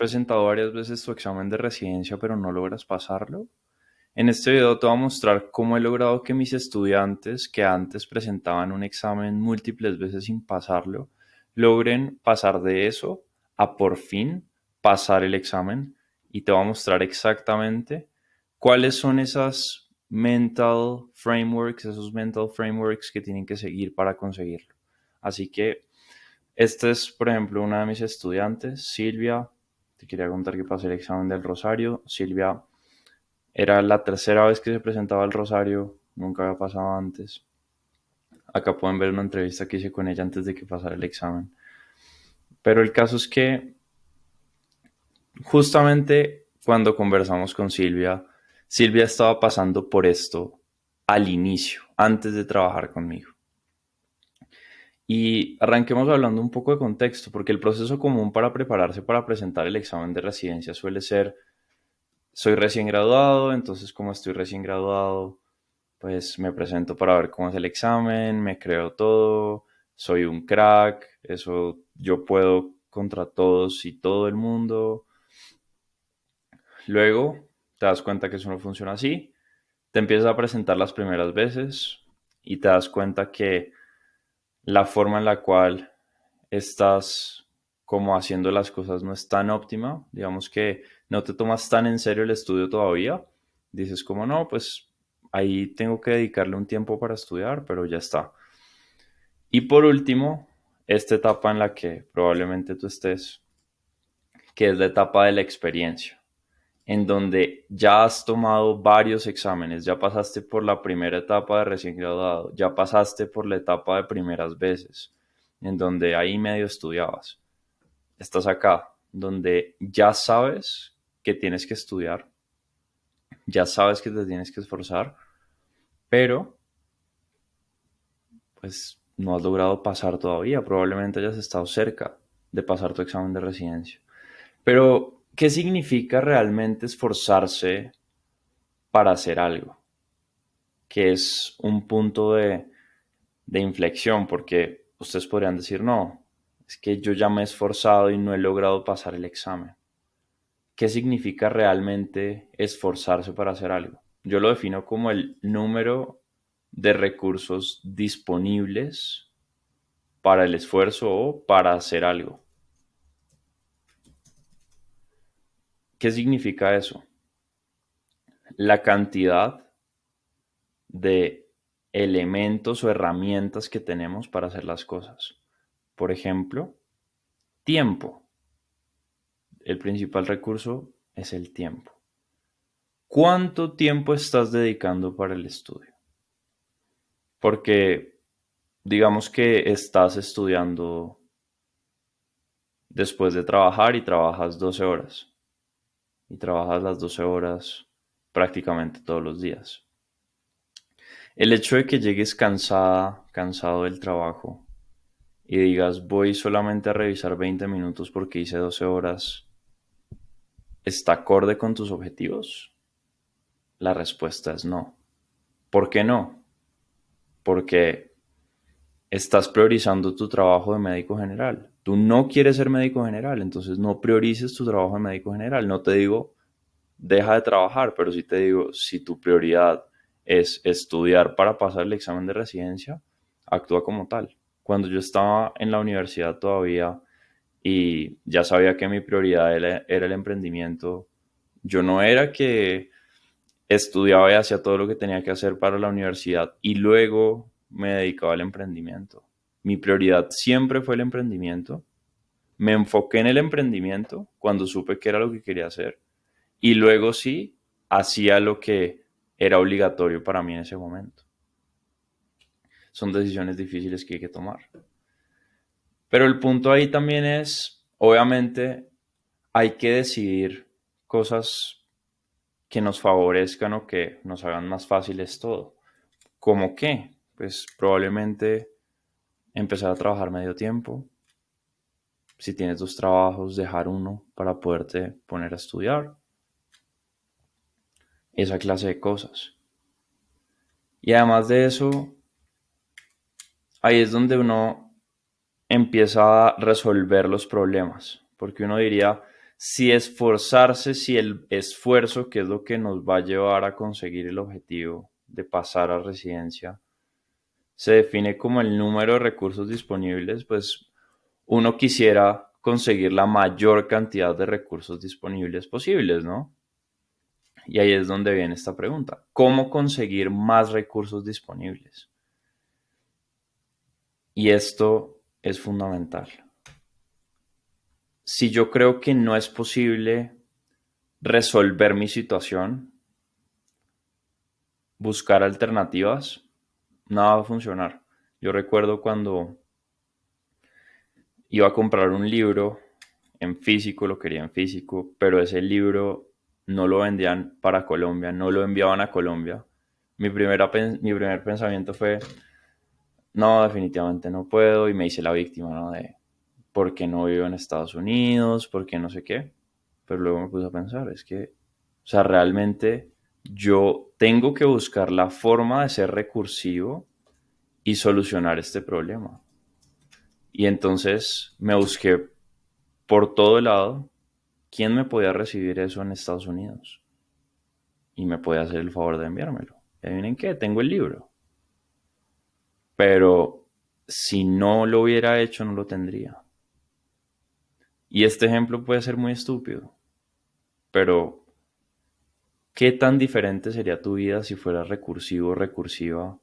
presentado varias veces tu examen de residencia, pero no logras pasarlo? En este video te voy a mostrar cómo he logrado que mis estudiantes que antes presentaban un examen múltiples veces sin pasarlo, logren pasar de eso a por fin pasar el examen. Y te voy a mostrar exactamente cuáles son esos mental frameworks que tienen que seguir para conseguirlo. Así que este es, por ejemplo, una de mis estudiantes, Silvia. Te quería contar que pasé el examen del Rosario. Silvia era la tercera vez que se presentaba al Rosario, nunca había pasado antes. Acá pueden ver una entrevista que hice con ella antes de que pasara el examen. Pero el caso es que justamente cuando conversamos con Silvia, Silvia estaba pasando por esto al inicio, antes de trabajar conmigo. Y arranquemos hablando un poco de contexto, porque el proceso común para prepararse para presentar el examen de residencia suele ser: soy recién graduado, entonces como estoy recién graduado, pues me presento para ver cómo es el examen, me creo todo, soy un crack, eso yo puedo contra todos y todo el mundo. Luego te das cuenta que eso no funciona así, te empiezas a presentar las primeras veces y te das cuenta que la forma en la cual estás como haciendo las cosas no es tan óptima, digamos que no te tomas tan en serio el estudio todavía, dices como no, pues ahí tengo que dedicarle un tiempo para estudiar, pero ya está. Y por último, esta etapa en la que probablemente tú estés, que es la etapa de la experiencia, en donde ya has tomado varios exámenes, ya pasaste por la primera etapa de recién graduado, ya pasaste por la etapa de primeras veces, en donde ahí medio estudiabas. Estás acá, donde ya sabes que tienes que estudiar, ya sabes que te tienes que esforzar, pero pues no has logrado pasar todavía, probablemente hayas estado cerca de pasar tu examen de residencia. Pero, ¿qué significa realmente esforzarse para hacer algo? Que es un punto de inflexión, porque ustedes podrían decir, no, es que yo ya me he esforzado y no he logrado pasar el examen. ¿Qué significa realmente esforzarse para hacer algo? Yo lo defino como el número de recursos disponibles para el esfuerzo o para hacer algo. ¿Qué significa eso? La cantidad de elementos o herramientas que tenemos para hacer las cosas. Por ejemplo, tiempo. El principal recurso es el tiempo. ¿Cuánto tiempo estás dedicando para el estudio? Porque digamos que estás estudiando después de trabajar y trabajas 12 horas. Y trabajas las 12 horas prácticamente todos los días. El hecho de que llegues cansada, cansado del trabajo y digas voy solamente a revisar 20 minutos porque hice 12 horas, ¿está acorde con tus objetivos? La respuesta es no. ¿Por qué no? Porque estás priorizando tu trabajo de médico general. Tú no quieres ser médico general, entonces no priorices tu trabajo de médico general. No te digo deja de trabajar, pero sí te digo, si tu prioridad es estudiar para pasar el examen de residencia, actúa como tal. Cuando yo estaba en la universidad todavía y ya sabía que mi prioridad era el emprendimiento, yo no era que estudiaba y hacía todo lo que tenía que hacer para la universidad y luego me dedicaba al emprendimiento. Mi prioridad siempre fue el emprendimiento. Me enfoqué en el emprendimiento cuando supe que era lo que quería hacer y luego sí hacía lo que era obligatorio para mí en ese momento. Son decisiones difíciles que hay que tomar. Pero el punto ahí también es, obviamente, hay que decidir cosas que nos favorezcan o que nos hagan más fáciles todo. ¿Cómo qué? Pues probablemente empezar a trabajar medio tiempo. Si tienes dos trabajos, dejar uno para poderte poner a estudiar. Esa clase de cosas. Y además de eso, ahí es donde uno empieza a resolver los problemas. Porque uno diría, Si esforzarse, si el esfuerzo, que es lo que nos va a llevar a conseguir el objetivo de pasar a residencia, se define como el número de recursos disponibles, pues uno quisiera conseguir la mayor cantidad de recursos disponibles posibles, ¿no? Y ahí es donde viene esta pregunta. ¿Cómo conseguir más recursos disponibles? Y esto es fundamental. Si yo creo que no es posible resolver mi situación, buscar alternativas, nada va a funcionar. Yo recuerdo cuando iba a comprar un libro en físico, lo quería en físico, pero ese libro no lo vendían para Colombia, no lo enviaban a Colombia. Mi primer pensamiento fue, no, definitivamente no puedo, y me hice la víctima, ¿no? De por qué no vivo en Estados Unidos, por qué no sé qué. Pero luego me puse a pensar, es que, o sea, realmente yo tengo que buscar la forma de ser recursivo y solucionar este problema. Y entonces me busqué por todo lado quién me podía recibir eso en Estados Unidos y me podía hacer el favor de enviármelo. Y adivinen qué, tengo el libro. Pero si no lo hubiera hecho, no lo tendría. Y este ejemplo puede ser muy estúpido, pero ¿qué tan diferente sería tu vida si fueras recursivo o recursiva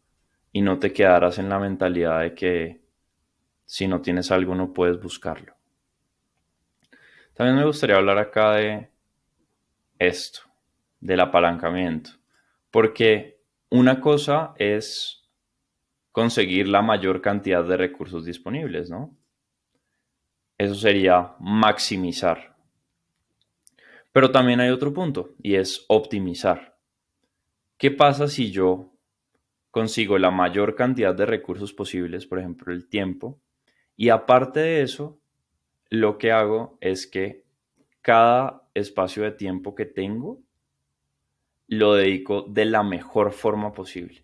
y no te quedaras en la mentalidad de que si no tienes algo no puedes buscarlo? También me gustaría hablar acá de esto, del apalancamiento, porque una cosa es conseguir la mayor cantidad de recursos disponibles, ¿no? Eso sería maximizar. Pero también hay otro punto y es optimizar. ¿Qué pasa si yo consigo la mayor cantidad de recursos posibles, por ejemplo el tiempo, y aparte de eso, lo que hago es que cada espacio de tiempo que tengo lo dedico de la mejor forma posible?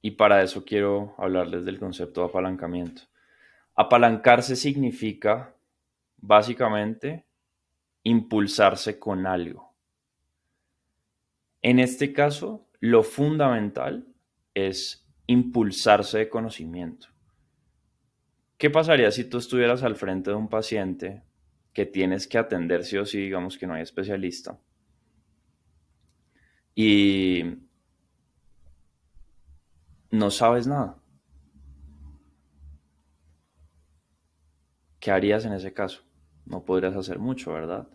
Y para eso quiero hablarles del concepto de apalancamiento. Apalancarse significa básicamente impulsarse con algo. En este caso, lo fundamental es impulsarse de conocimiento. ¿Qué pasaría si tú estuvieras al frente de un paciente que tienes que atender sí o sí, digamos que no hay especialista, y no sabes nada? ¿Qué harías en ese caso? No podrías hacer mucho, ¿verdad?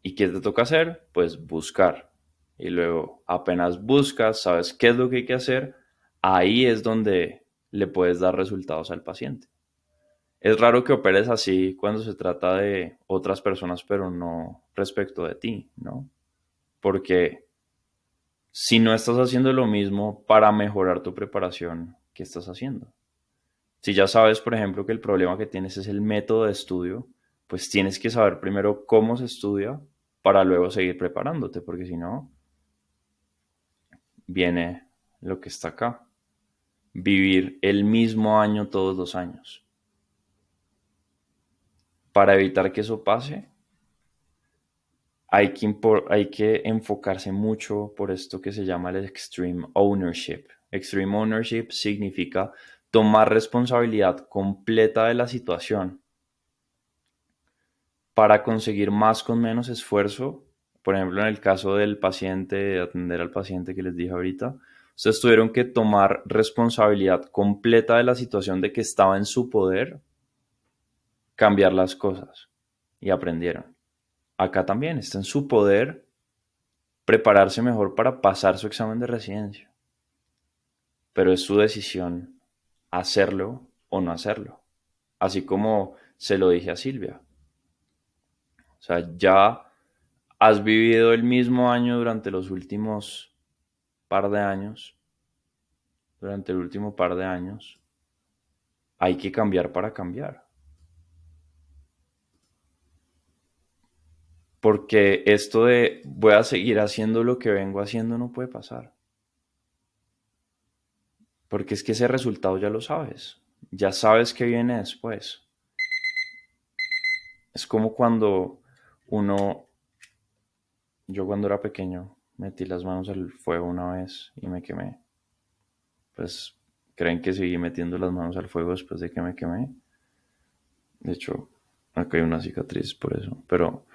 ¿Y qué te toca hacer? Pues buscar. Y luego, apenas buscas, sabes qué es lo que hay que hacer, ahí es donde le puedes dar resultados al paciente. Es raro que operes así cuando se trata de otras personas, pero no respecto de ti, ¿no? Porque si no estás haciendo lo mismo para mejorar tu preparación, ¿qué estás haciendo? Si ya sabes, por ejemplo, que el problema que tienes es el método de estudio, pues tienes que saber primero cómo se estudia para luego seguir preparándote, porque si no, viene lo que está acá. Vivir el mismo año todos los años. Para evitar que eso pase, hay que enfocarse mucho por esto que se llama el extreme ownership. Extreme ownership significa tomar responsabilidad completa de la situación para conseguir más con menos esfuerzo. Por ejemplo, en el caso del paciente, de atender al paciente que les dije ahorita, ustedes tuvieron que tomar responsabilidad completa de la situación, de que estaba en su poder cambiar las cosas, y aprendieron. Acá también está en su poder prepararse mejor para pasar su examen de residencia, pero es su decisión hacerlo o no hacerlo. Así como se lo dije a Silvia. O sea, ya has vivido el mismo año durante los últimos par de años, durante el último par de años, hay que cambiar para cambiar. Porque esto de voy a seguir haciendo lo que vengo haciendo no puede pasar. Porque es que ese resultado ya lo sabes. Ya sabes que viene después. Es como cuando uno, yo cuando era pequeño, metí las manos al fuego una vez y me quemé. Pues creen que seguí metiendo las manos al fuego después de que me quemé. De hecho, acá hay una cicatriz por eso. Pero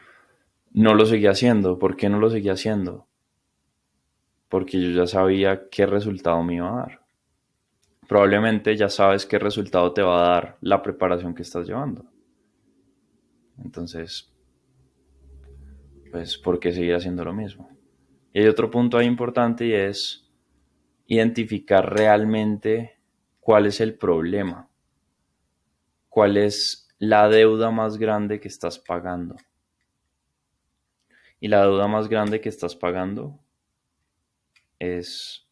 no lo seguí haciendo. ¿Por qué no lo seguí haciendo? Porque yo ya sabía qué resultado me iba a dar. Probablemente ya sabes qué resultado te va a dar la preparación que estás llevando. Entonces, pues, ¿por qué seguir haciendo lo mismo? Y hay otro punto ahí importante y es identificar realmente cuál es el problema, cuál es la deuda más grande que estás pagando. Y la deuda más grande que estás pagando es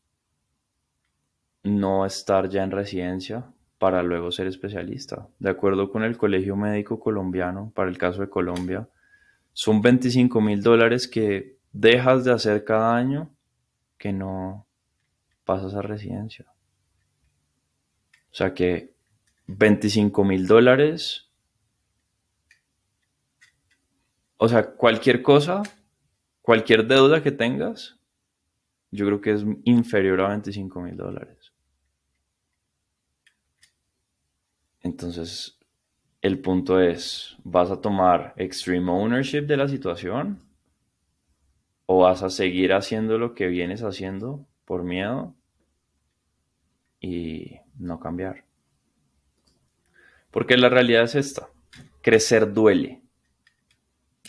no estar ya en residencia para luego ser especialista. De acuerdo con el Colegio Médico Colombiano, para el caso de Colombia, son $25,000 que dejas de hacer cada año que no pasas a residencia. O sea que $25,000, o sea, cualquier cosa, cualquier deuda que tengas, yo creo que es inferior a $25,000. Entonces, el punto es, ¿vas a tomar extreme ownership de la situación o vas a seguir haciendo lo que vienes haciendo por miedo y no cambiar? Porque la realidad es esta, crecer duele.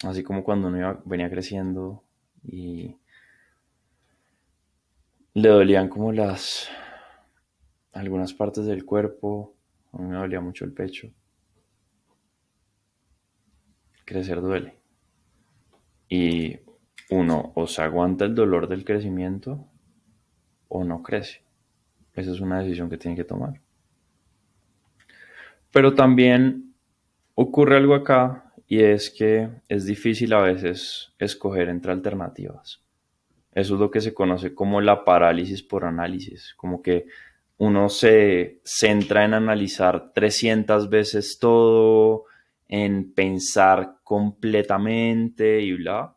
Así como cuando venía creciendo y le dolían como algunas partes del cuerpo, a mí me dolía mucho el pecho. Crecer duele. Y uno o se aguanta el dolor del crecimiento o no crece. Esa es una decisión que tiene que tomar. Pero también ocurre algo acá y es que es difícil a veces escoger entre alternativas. Eso es lo que se conoce como la parálisis por análisis, como que uno se centra en analizar 300 veces todo, en pensar completamente y bla,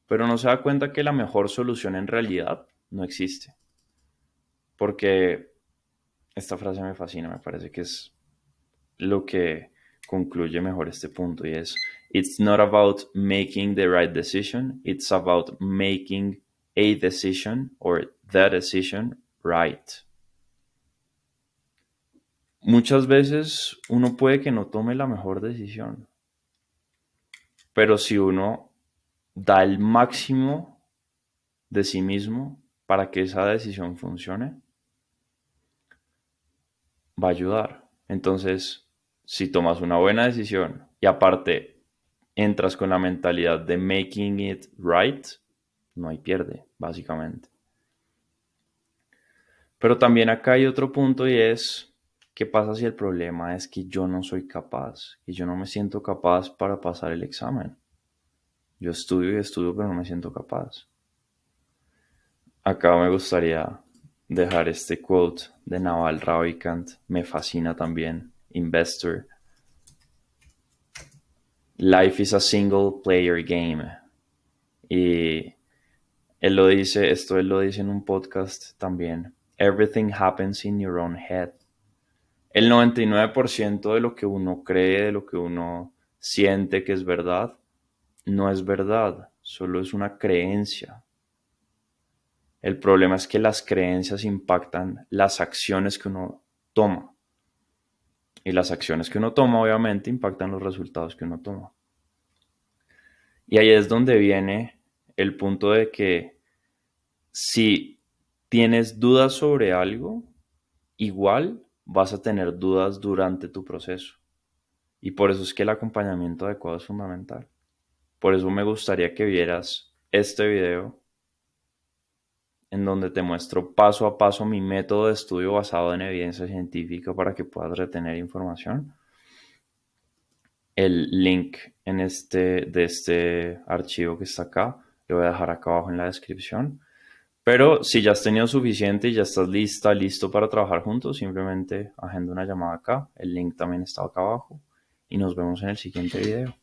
pero no se da cuenta que la mejor solución en realidad no existe. Porque esta frase me fascina, me parece que es lo que concluye mejor este punto y es It's not about making the right decision, it's about making a decision or the decision right. Muchas veces uno puede que no tome la mejor decisión, pero si uno da el máximo de sí mismo para que esa decisión funcione, va a ayudar. Entonces, si tomas una buena decisión y aparte entras con la mentalidad de making it right, no hay pierde, básicamente. Pero también acá hay otro punto y es, ¿qué pasa si el problema es que yo no soy capaz, que yo no me siento capaz para pasar el examen? Yo estudio y estudio, pero no me siento capaz. Acá me gustaría dejar este quote de Naval Ravikant, me fascina también, Investor. Life is a single player game. Y él lo dice en un podcast también. Everything happens in your own head. El 99% de lo que uno cree, de lo que uno siente que es verdad, no es verdad, solo es una creencia. El problema es que las creencias impactan las acciones que uno toma. Y las acciones que uno toma, obviamente, impactan los resultados que uno toma. Y ahí es donde viene el punto de que si tienes dudas sobre algo, igual vas a tener dudas durante tu proceso. Y por eso es que el acompañamiento adecuado es fundamental. Por eso me gustaría que vieras este video en donde te muestro paso a paso mi método de estudio basado en evidencia científica para que puedas retener información. El link de este archivo que está acá lo voy a dejar acá abajo en la descripción. Pero si ya has tenido suficiente y ya estás listo para trabajar juntos, simplemente agenda una llamada acá. El link también está acá abajo. y nos vemos en el siguiente video.